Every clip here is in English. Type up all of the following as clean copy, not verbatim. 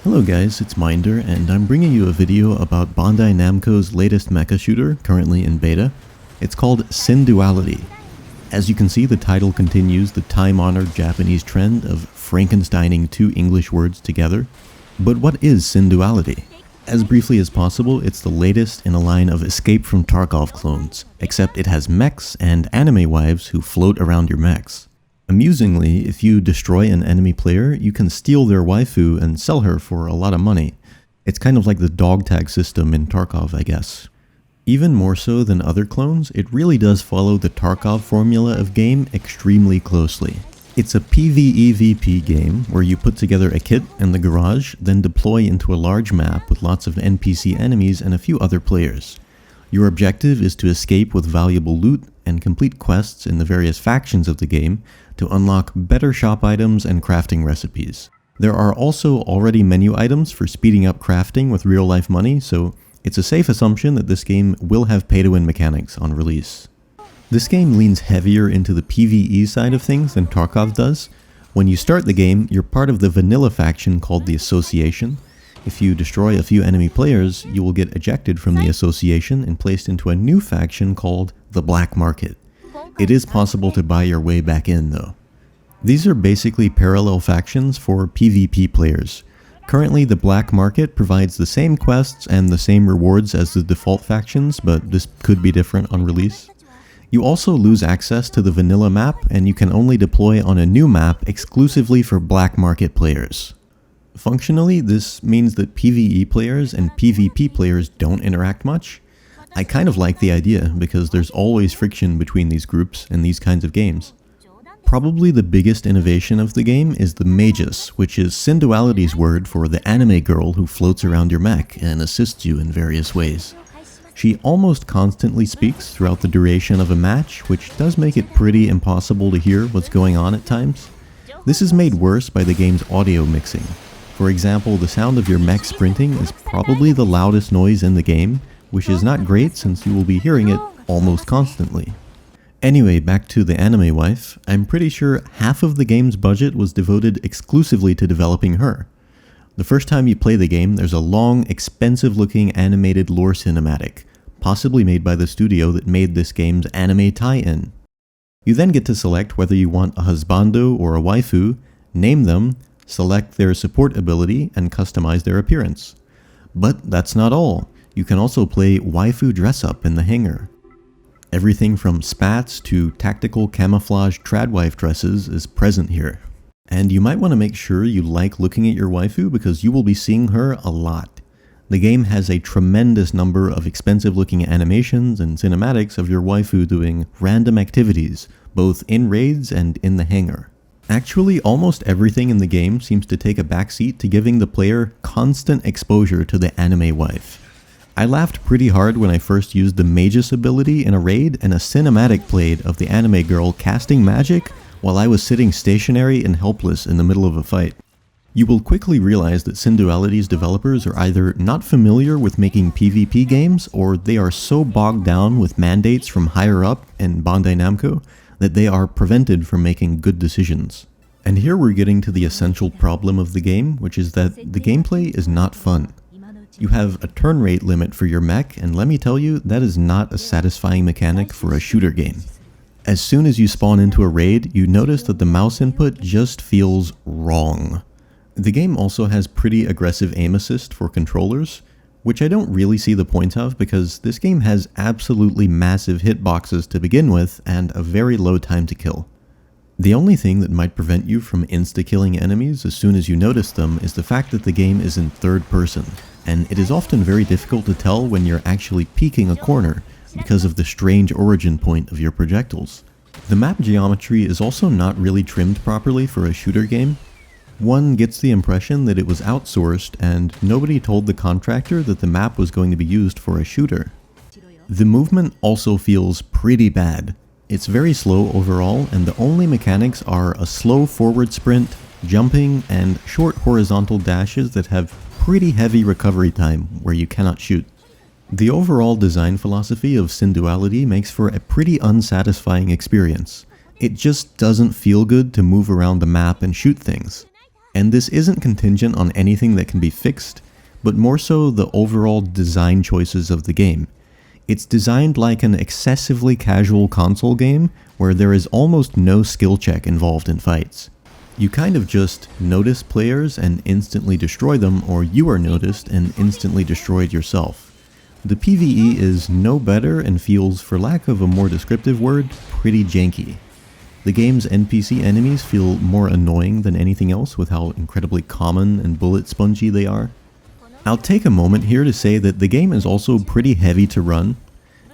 Hello guys, it's Myndrr, and I'm bringing you a video about Bandai Namco's latest mecha shooter, currently in beta. It's called Synduality. As you can see, the title continues the time-honored Japanese trend of Frankensteining two English words together. But what is Synduality? As briefly as possible, it's the latest in a line of Escape from Tarkov clones, except it has mechs and anime wives who float around your mechs. Amusingly, if you destroy an enemy player, you can steal their waifu and sell her for a lot of money. It's kind of like the dog tag system in Tarkov, I guess. Even more so than other clones, it really does follow the Tarkov formula of game extremely closely. It's a PvEVP game where you put together a kit in the garage, then deploy into a large map with lots of NPC enemies and a few other players. Your objective is to escape with valuable loot and complete quests in the various factions of the game to unlock better shop items and crafting recipes. There are also already menu items for speeding up crafting with real-life money, so it's a safe assumption that this game will have pay-to-win mechanics on release. This game leans heavier into the PvE side of things than Tarkov does. When you start the game, you're part of the vanilla faction called the Association. If you destroy a few enemy players, you will get ejected from the Association and placed into a new faction called the Black Market. It is possible to buy your way back in, though. These are basically parallel factions for PvP players. Currently, the Black Market provides the same quests and the same rewards as the default factions, but this could be different on release. You also lose access to the vanilla map, and you can only deploy on a new map exclusively for Black Market players. Functionally, this means that PvE players and PvP players don't interact much. I kind of like the idea, because there's always friction between these groups in these kinds of games. Probably the biggest innovation of the game is the Magus, which is Synduality's word for the anime girl who floats around your mech and assists you in various ways. She almost constantly speaks throughout the duration of a match, which does make it pretty impossible to hear what's going on at times. This is made worse by the game's audio mixing. For example, the sound of your mech sprinting is probably the loudest noise in the game, which is not great since you will be hearing it almost constantly. Anyway, back to the anime wife. I'm pretty sure half of the game's budget was devoted exclusively to developing her. The first time you play the game, there's a long, expensive-looking animated lore cinematic, possibly made by the studio that made this game's anime tie-in. You then get to select whether you want a husbando or a waifu, name them, select their support ability, and customize their appearance. But that's not all. You can also play waifu dress-up in the hangar. Everything from spats to tactical camouflage tradwife dresses is present here. And you might want to make sure you like looking at your waifu because you will be seeing her a lot. The game has a tremendous number of expensive-looking animations and cinematics of your waifu doing random activities, both in raids and in the hangar. Actually, almost everything in the game seems to take a backseat to giving the player constant exposure to the anime wife. I laughed pretty hard when I first used the Magus ability in a raid and a cinematic played of the anime girl casting magic while I was sitting stationary and helpless in the middle of a fight. You will quickly realize that Synduality's developers are either not familiar with making PvP games, or they are so bogged down with mandates from higher up in Bandai Namco that they are prevented from making good decisions. And here we're getting to the essential problem of the game, which is that the gameplay is not fun. You have a turn rate limit for your mech, and let me tell you, that is not a satisfying mechanic for a shooter game. As soon as you spawn into a raid, you notice that the mouse input just feels wrong. The game also has pretty aggressive aim assist for controllers, which I don't really see the point of because this game has absolutely massive hitboxes to begin with and a very low time to kill. The only thing that might prevent you from insta-killing enemies as soon as you notice them is the fact that the game is in third person, and it is often very difficult to tell when you're actually peeking a corner because of the strange origin point of your projectiles. The map geometry is also not really trimmed properly for a shooter game. One gets the impression that it was outsourced and nobody told the contractor that the map was going to be used for a shooter. The movement also feels pretty bad. It's very slow overall, and the only mechanics are a slow forward sprint, jumping, and short horizontal dashes that have pretty heavy recovery time where you cannot shoot. The overall design philosophy of Synduality makes for a pretty unsatisfying experience. It just doesn't feel good to move around the map and shoot things. And this isn't contingent on anything that can be fixed, but more so the overall design choices of the game. It's designed like an excessively casual console game where there is almost no skill check involved in fights. You kind of just notice players and instantly destroy them, or you are noticed and instantly destroyed yourself. The PvE is no better and feels, for lack of a more descriptive word, pretty janky. The game's NPC enemies feel more annoying than anything else with how incredibly common and bullet spongy they are. I'll take a moment here to say that the game is also pretty heavy to run.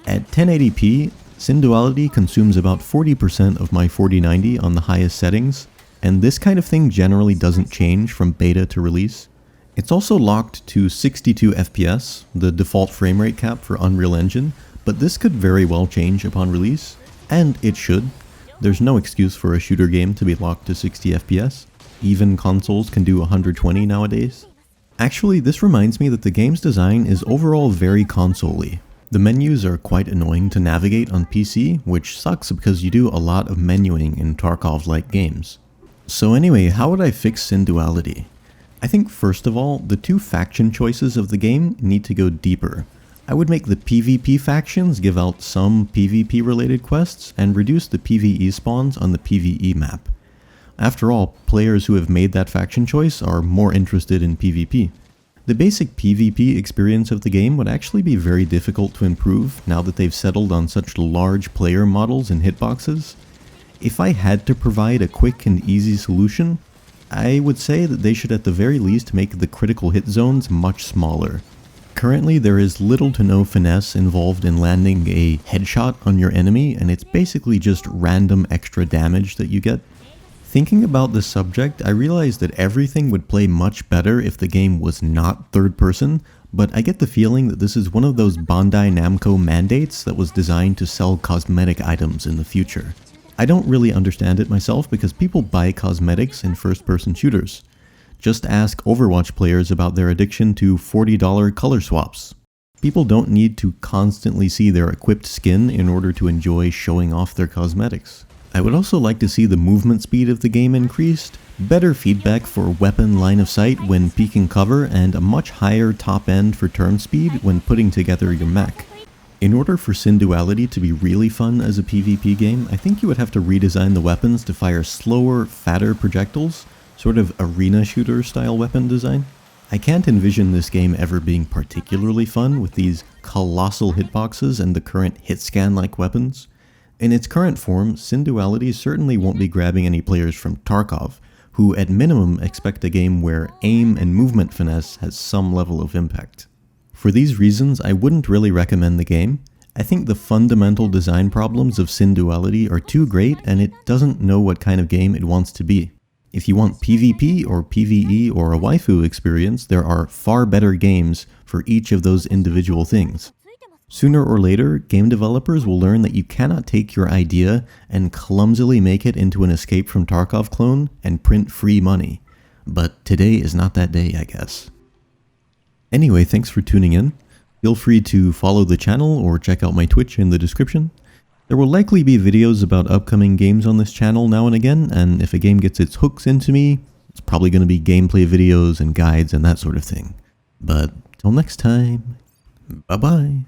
At 1080p, Synduality consumes about 40% of my 4090 on the highest settings, and this kind of thing generally doesn't change from beta to release. It's also locked to 62 FPS, the default frame rate cap for Unreal Engine, but this could very well change upon release, and it should. There's no excuse for a shooter game to be locked to 60 FPS. Even consoles can do 120 nowadays. Actually, this reminds me that the game's design is overall very console-y. The menus are quite annoying to navigate on PC, which sucks because you do a lot of menuing in Tarkov-like games. So anyway, how would I fix Synduality? I think first of all, the two faction choices of the game need to go deeper. I would make the PvP factions give out some PvP related quests and reduce the PvE spawns on the PvE map. After all, players who have made that faction choice are more interested in PvP. The basic PvP experience of the game would actually be very difficult to improve now that they've settled on such large player models and hitboxes. If I had to provide a quick and easy solution, I would say that they should at the very least make the critical hit zones much smaller. Currently there is little to no finesse involved in landing a headshot on your enemy, and it's basically just random extra damage that you get. Thinking about this subject, I realized that everything would play much better if the game was not third person, but I get the feeling that this is one of those Bandai Namco mandates that was designed to sell cosmetic items in the future. I don't really understand it myself because people buy cosmetics in first-person shooters. Just ask Overwatch players about their addiction to $40 color swaps. People don't need to constantly see their equipped skin in order to enjoy showing off their cosmetics. I would also like to see the movement speed of the game increased, better feedback for weapon line of sight when peeking cover, and a much higher top end for turn speed when putting together your mech. In order for Synduality to be really fun as a PvP game, I think you would have to redesign the weapons to fire slower, fatter projectiles, sort of arena shooter style weapon design. I can't envision this game ever being particularly fun with these colossal hitboxes and the current hit scan like weapons. In its current form, Synduality certainly won't be grabbing any players from Tarkov, who at minimum expect a game where aim and movement finesse has some level of impact. For these reasons, I wouldn't really recommend the game. I think the fundamental design problems of Synduality are too great and it doesn't know what kind of game it wants to be. If you want PvP or PvE or a waifu experience, there are far better games for each of those individual things. Sooner or later, game developers will learn that you cannot take your idea and clumsily make it into an Escape from Tarkov clone and print free money. But today is not that day, I guess. Anyway, thanks for tuning in. Feel free to follow the channel or check out my Twitch in the description. There will likely be videos about upcoming games on this channel now and again, and if a game gets its hooks into me, it's probably going to be gameplay videos and guides and that sort of thing. But till next time, bye bye.